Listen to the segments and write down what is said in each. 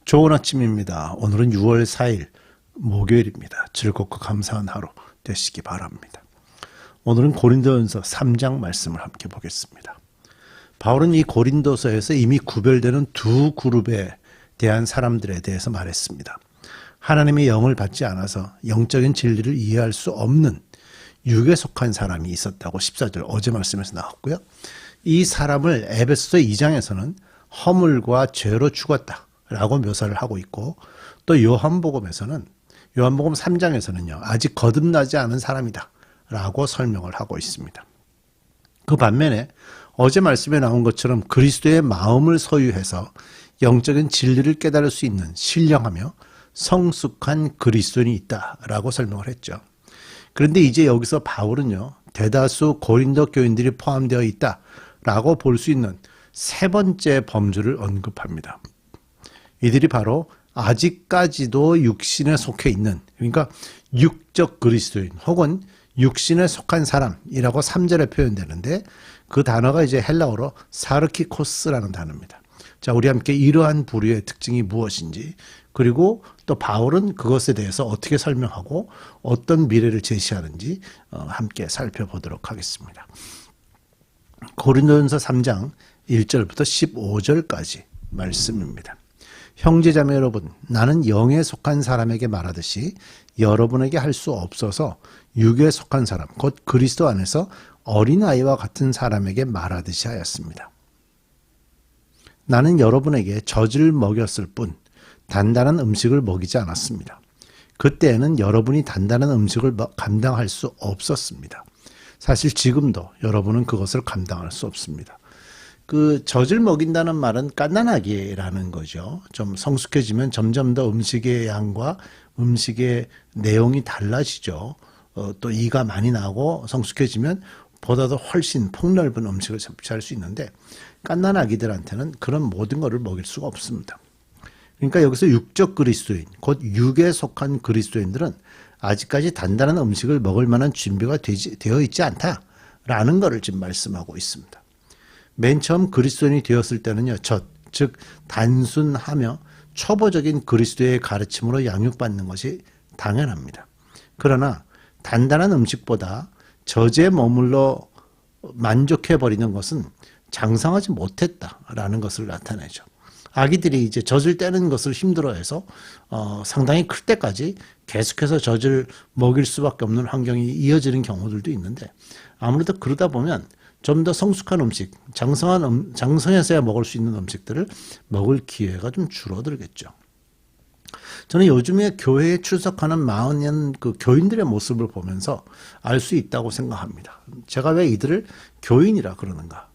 좋은 아침입니다. 오늘은 6월 4일 목요일입니다. 즐겁고 감사한 하루 되시기 바랍니다. 오늘은 고린도전서 3장 말씀을 함께 보겠습니다. 바울은 이 고린도서에서 이미 구별되는 두 그룹에 대한 사람들에 대해서 말했습니다. 하나님의 영을 받지 않아서 영적인 진리를 이해할 수 없는 육에 속한 사람이 있었다고 14절 어제 말씀에서 나왔고요. 이 사람을 에베소서 2장에서는 허물과 죄로 죽었다 라고 묘사를 하고 있고, 또 요한복음 3장에서는요 아직 거듭나지 않은 사람이다 라고 설명을 하고 있습니다. 그 반면에 어제 말씀에 나온 것처럼 그리스도의 마음을 소유해서 영적인 진리를 깨달을 수 있는 신령하며 성숙한 그리스도인이 있다라고 설명을 했죠. 그런데 이제 여기서 바울은요 대다수 고린도 교인들이 포함되어 있다라고 볼 수 있는 세 번째 범주를 언급합니다. 이들이 바로 아직까지도 육신에 속해 있는, 그러니까 육적 그리스도인 혹은 육신에 속한 사람이라고 3절에 표현되는데, 그 단어가 이제 헬라어로 사르키코스라는 단어입니다. 자, 우리 함께 이러한 부류의 특징이 무엇인지, 그리고 또 바울은 그것에 대해서 어떻게 설명하고 어떤 미래를 제시하는지 함께 살펴보도록 하겠습니다. 고린도전서 3장 1절부터 15절까지 말씀입니다. 형제자매 여러분, 나는 영에 속한 사람에게 말하듯이 여러분에게 할 수 없어서 육에 속한 사람, 곧 그리스도 안에서 어린아이와 같은 사람에게 말하듯이 하였습니다. 나는 여러분에게 젖을 먹였을 뿐 단단한 음식을 먹이지 않았습니다. 그때에는 여러분이 단단한 음식을 감당할 수 없었습니다. 사실 지금도 여러분은 그것을 감당할 수 없습니다. 그 젖을 먹인다는 말은 갓난아기라는 거죠. 좀 성숙해지면 점점 더 음식의 양과 음식의 내용이 달라지죠. 또 이가 많이 나고 성숙해지면 보다도 훨씬 폭넓은 음식을 섭취할 수 있는데, 갓난아기들한테는 그런 모든 것을 먹일 수가 없습니다. 그러니까 여기서 육적 그리스도인, 곧 육에 속한 그리스도인들은 아직까지 단단한 음식을 먹을 만한 준비가 되어 있지 않다라는 것을 지금 말씀하고 있습니다. 맨 처음 그리스도인이 되었을 때는요, 즉 단순하며 초보적인 그리스도의 가르침으로 양육받는 것이 당연합니다. 그러나 단단한 음식보다 젖에 머물러 만족해버리는 것은 장성하지 못했다라는 것을 나타내죠. 아기들이 이제 젖을 떼는 것을 힘들어해서 상당히 클 때까지 계속해서 젖을 먹일 수밖에 없는 환경이 이어지는 경우들도 있는데, 아무래도 그러다 보면 좀 더 성숙한 음식, 장성해서야 먹을 수 있는 음식들을 먹을 기회가 좀 줄어들겠죠. 저는 요즘에 교회에 출석하는 많은 그 교인들의 모습을 보면서 알 수 있다고 생각합니다. 제가 왜 이들을 교인이라 그러는가?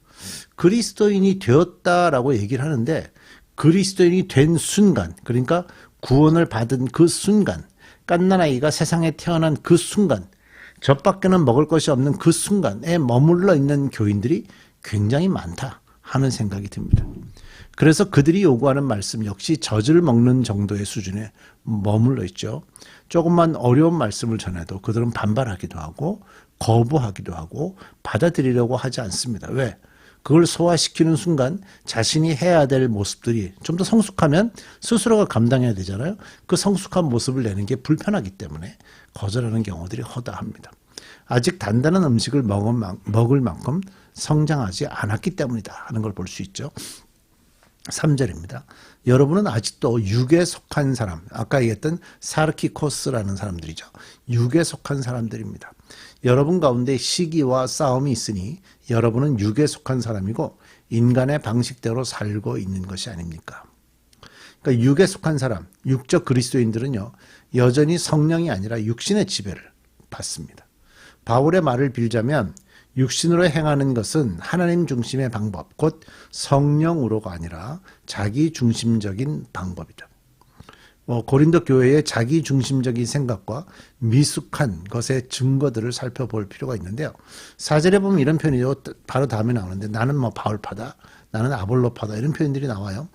그리스도인이 되었다라고 얘기를 하는데, 그리스도인이 된 순간, 그러니까 구원을 받은 그 순간, 갓난아이가 세상에 태어난 그 순간, 젖밖에는 먹을 것이 없는 그 순간에 머물러 있는 교인들이 굉장히 많다 하는 생각이 듭니다. 그래서 그들이 요구하는 말씀 역시 젖을 먹는 정도의 수준에 머물러 있죠. 조금만 어려운 말씀을 전해도 그들은 반발하기도 하고 거부하기도 하고 받아들이려고 하지 않습니다. 왜? 그걸 소화시키는 순간 자신이 해야 될 모습들이 좀 더 성숙하면 스스로가 감당해야 되잖아요. 그 성숙한 모습을 내는 게 불편하기 때문에 거절하는 경우들이 허다합니다. 아직 단단한 음식을 먹을 만큼 성장하지 않았기 때문이다 하는 걸 볼 수 있죠. 3절입니다. 여러분은 아직도 육에 속한 사람, 아까 얘기했던 사르키코스라는 사람들이죠. 육에 속한 사람들입니다. 여러분 가운데 시기와 싸움이 있으니 여러분은 육에 속한 사람이고 인간의 방식대로 살고 있는 것이 아닙니까? 그러니까 육에 속한 사람, 육적 그리스도인들은요, 여전히 성령이 아니라 육신의 지배를 받습니다. 바울의 말을 빌자면 육신으로 행하는 것은 하나님 중심의 방법, 곧 성령으로가 아니라 자기 중심적인 방법이다. 고린도 교회의 자기 중심적인 생각과 미숙한 것의 증거들을 살펴볼 필요가 있는데요. 4절에 보면 이런 표현이죠. 바로 다음에 나오는데, 나는 바울파다, 나는 아볼로파다, 이런 표현들이 나와요.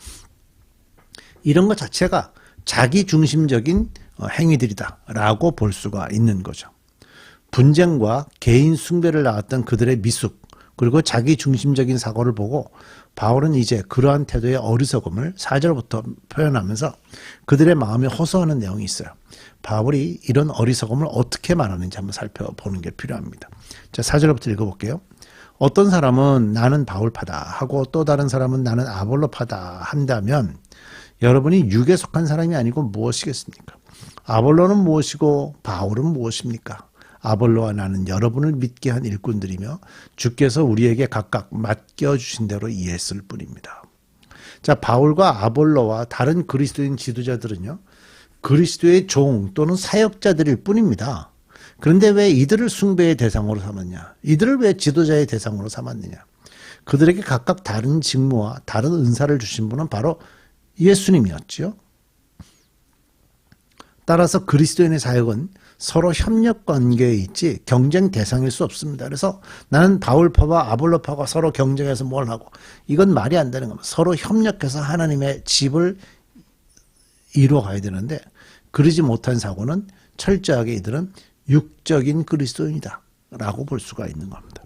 이런 것 자체가 자기 중심적인 행위들이다라고 볼 수가 있는 거죠. 분쟁과 개인 숭배를 낳았던 그들의 미숙, 그리고 자기 중심적인 사고를 보고 바울은 이제 그러한 태도의 어리석음을 4절부터 표현하면서 그들의 마음에 호소하는 내용이 있어요. 바울이 이런 어리석음을 어떻게 말하는지 한번 살펴보는 게 필요합니다. 자, 4절부터 읽어볼게요. 어떤 사람은 나는 바울파다 하고 또 다른 사람은 나는 아볼로파다 한다면 여러분이 육에 속한 사람이 아니고 무엇이겠습니까? 아볼로는 무엇이고 바울은 무엇입니까? 아볼로와 나는 여러분을 믿게 한 일꾼들이며 주께서 우리에게 각각 맡겨주신 대로 이해했을 뿐입니다. 자, 바울과 아볼로와 다른 그리스도인 지도자들은요, 그리스도의 종 또는 사역자들일 뿐입니다. 그런데 왜 이들을 숭배의 대상으로 삼았냐? 이들을 왜 지도자의 대상으로 삼았느냐? 그들에게 각각 다른 직무와 다른 은사를 주신 분은 바로 예수님이었지요. 따라서 그리스도인의 사역은 서로 협력 관계에 있지 경쟁 대상일 수 없습니다. 그래서 나는 바울파와 아볼로파가 서로 경쟁해서 뭘 하고 이건 말이 안 되는 겁니다. 서로 협력해서 하나님의 집을 이루어가야 되는데 그러지 못한 사고는 철저하게 이들은 육적인 그리스도인이다 라고 볼 수가 있는 겁니다.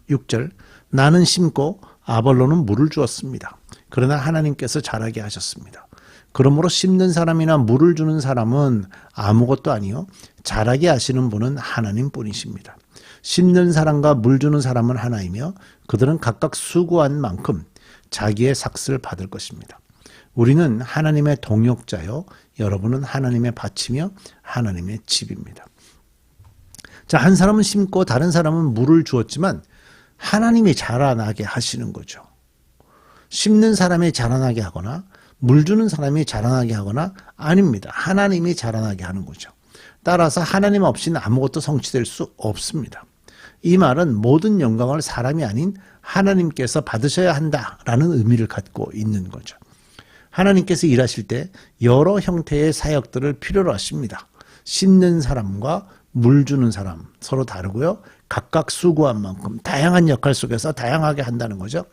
6절 나는 심고 아볼로는 물을 주었습니다. 그러나 하나님께서 자라게 하셨습니다. 그러므로 심는 사람이나 물을 주는 사람은 아무것도 아니요 자라게 하시는 분은 하나님뿐이십니다. 심는 사람과 물 주는 사람은 하나이며 그들은 각각 수고한 만큼 자기의 삭슬을 받을 것입니다. 우리는 하나님의 동역자요 여러분은 하나님의 밭이며 하나님의 집입니다. 자, 한 사람은 심고 다른 사람은 물을 주었지만 하나님이 자라나게 하시는 거죠. 심는 사람이 자라나게 하거나 물 주는 사람이 자라나게 하거나 아닙니다. 하나님이 자라나게 하는 거죠. 따라서 하나님 없이는 아무것도 성취될 수 없습니다. 이 말은 모든 영광을 사람이 아닌 하나님께서 받으셔야 한다라는 의미를 갖고 있는 거죠. 하나님께서 일하실 때 여러 형태의 사역들을 필요로 하십니다. 심는 사람과 물 주는 사람 서로 다르고요. 각각 수고한 만큼 다양한 역할 속에서 다양하게 한다는 거죠.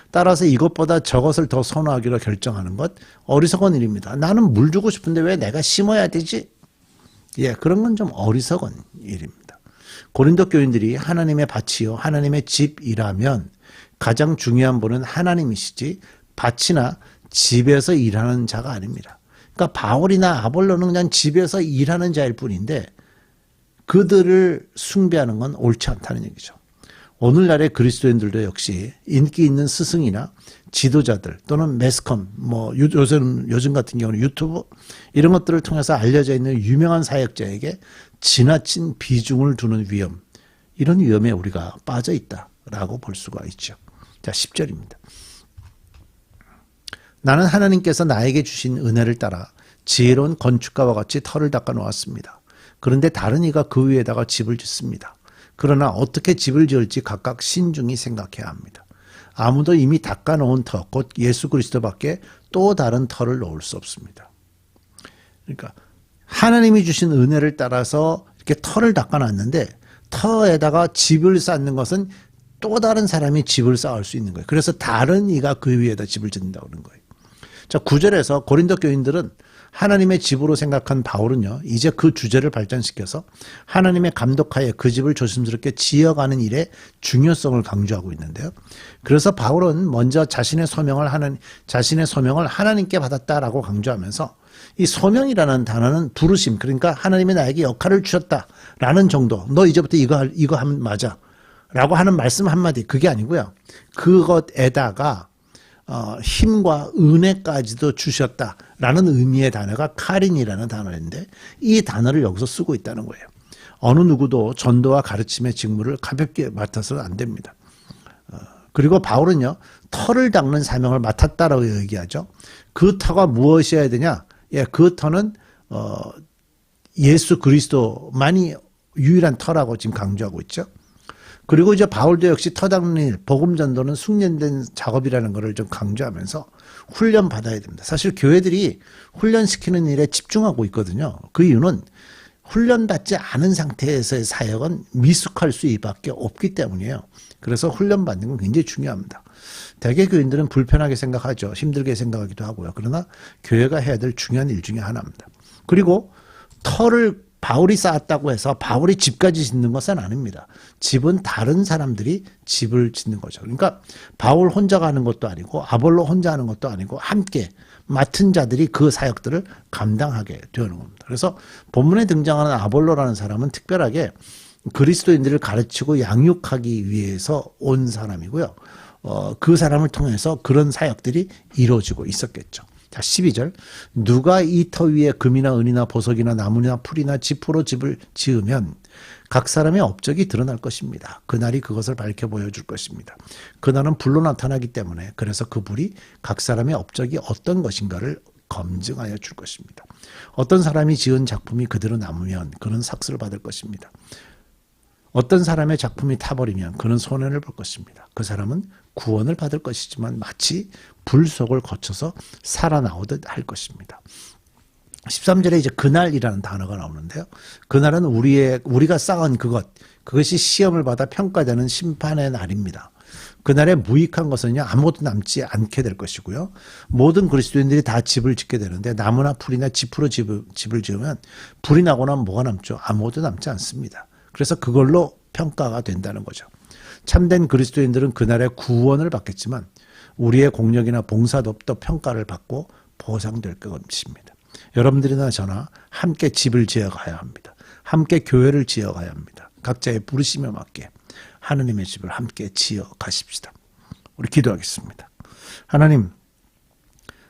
따라서 이것보다 저것을 더 선호하기로 결정하는 것 어리석은 일입니다. 나는 물 주고 싶은데 왜 내가 심어야 되지? 예, 그런 건 좀 어리석은 일입니다. 고린도 교인들이 하나님의 밭이요 하나님의 집이라면 가장 중요한 분은 하나님이시지 밭이나 집에서 일하는 자가 아닙니다. 그러니까 바울이나 아볼로는 그냥 집에서 일하는 자일 뿐인데 그들을 숭배하는 건 옳지 않다는 얘기죠. 오늘날의 그리스도인들도 역시 인기 있는 스승이나 지도자들 또는 매스컴, 요즘 같은 경우는 유튜브 이런 것들을 통해서 알려져 있는 유명한 사역자에게 지나친 비중을 두는 위험, 이런 위험에 우리가 빠져 있다라고 볼 수가 있죠. 자, 10절입니다. 나는 하나님께서 나에게 주신 은혜를 따라 지혜로운 건축가와 같이 터를 닦아 놓았습니다. 그런데 다른 이가 그 위에다가 집을 짓습니다. 그러나 어떻게 집을 지을지 각각 신중히 생각해야 합니다. 아무도 이미 닦아놓은 터, 곧 예수 그리스도밖에 또 다른 터를 놓을 수 없습니다. 그러니까 하나님이 주신 은혜를 따라서 이렇게 터를 닦아놨는데 터에다가 집을 쌓는 것은 또 다른 사람이 집을 쌓을 수 있는 거예요. 그래서 다른 이가 그 위에다 집을 짓는다고 하는 거예요. 자, 9절에서 고린도 교인들은 하나님의 집으로 생각한 바울은요, 이제 그 주제를 발전시켜서 하나님의 감독하에 그 집을 조심스럽게 지어가는 일의 중요성을 강조하고 있는데요. 그래서 바울은 먼저 자신의 소명을 하나님께 받았다라고 강조하면서 이 소명이라는 단어는 부르심, 그러니까 하나님이 나에게 역할을 주셨다라는 정도, 너 이제부터 이거 하면 맞아 라고 하는 말씀 한마디, 그게 아니고요. 그것에다가 힘과 은혜까지도 주셨다라는 의미의 단어가 카린이라는 단어인데 이 단어를 여기서 쓰고 있다는 거예요. 어느 누구도 전도와 가르침의 직무를 가볍게 맡아서는 안 됩니다. 그리고 바울은요, 터를 닦는 사명을 맡았다라고 얘기하죠. 그 터가 무엇이어야 되냐? 예, 그 터는 예수 그리스도만이 유일한 터라고 지금 강조하고 있죠. 그리고 이제 바울도 역시 터 닦는 일, 복음 전도는 숙련된 작업이라는 것을 좀 강조하면서 훈련 받아야 됩니다. 사실 교회들이 훈련시키는 일에 집중하고 있거든요. 그 이유는 훈련받지 않은 상태에서의 사역은 미숙할 수밖에 없기 때문이에요. 그래서 훈련받는 건 굉장히 중요합니다. 대개 교인들은 불편하게 생각하죠. 힘들게 생각하기도 하고요. 그러나 교회가 해야 될 중요한 일 중에 하나입니다. 그리고 터를 바울이 쌓았다고 해서 바울이 집까지 짓는 것은 아닙니다. 집은 다른 사람들이 집을 짓는 거죠. 그러니까 바울 혼자 가는 것도 아니고 아볼로 혼자 하는 것도 아니고 함께 맡은 자들이 그 사역들을 감당하게 되는 겁니다. 그래서 본문에 등장하는 아볼로라는 사람은 특별하게 그리스도인들을 가르치고 양육하기 위해서 온 사람이고요. 그 사람을 통해서 그런 사역들이 이루어지고 있었겠죠. 자, 12절. 누가 이 터 위에 금이나 은이나 보석이나 나무나 풀이나 지푸로 집을 지으면 각 사람의 업적이 드러날 것입니다. 그날이 그것을 밝혀 보여줄 것입니다. 그날은 불로 나타나기 때문에 그래서 그 불이 각 사람의 업적이 어떤 것인가를 검증하여 줄 것입니다. 어떤 사람이 지은 작품이 그대로 남으면 그는 삭스를 받을 것입니다. 어떤 사람의 작품이 타버리면 그는 손해를 볼 것입니다. 그 사람은 구원을 받을 것이지만 마치 불 속을 거쳐서 살아나오듯 할 것입니다. 13절에 이제 그날이라는 단어가 나오는데요. 그날은 우리가 쌓은 그것이 시험을 받아 평가되는 심판의 날입니다. 그날에 무익한 것은요, 아무것도 남지 않게 될 것이고요. 모든 그리스도인들이 다 집을 짓게 되는데 나무나 풀이나 지푸로 집을 지으면 불이 나고 나면 뭐가 남죠? 아무것도 남지 않습니다. 그래서 그걸로 평가가 된다는 거죠. 참된 그리스도인들은 그날에 구원을 받겠지만 우리의 공력이나 봉사도 또 평가를 받고 보상될 것입니다. 여러분들이나 저나 함께 집을 지어가야 합니다. 함께 교회를 지어가야 합니다. 각자의 부르심에 맞게 하느님의 집을 함께 지어 가십시다. 우리 기도하겠습니다. 하나님,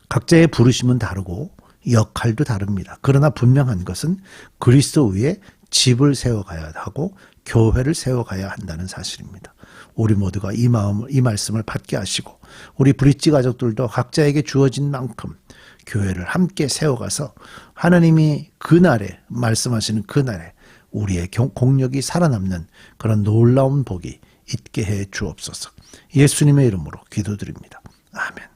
각자의 부르심은 다르고 역할도 다릅니다. 그러나 분명한 것은 그리스도 위에 집을 세워가야 하고 교회를 세워가야 한다는 사실입니다. 우리 모두가 이 말씀을 받게 하시고 우리 브릿지 가족들도 각자에게 주어진 만큼 교회를 함께 세워가서 하나님이 그날에 말씀하시는 그날에 우리의 공력이 살아남는 그런 놀라운 복이 있게 해 주옵소서. 예수님의 이름으로 기도드립니다. 아멘.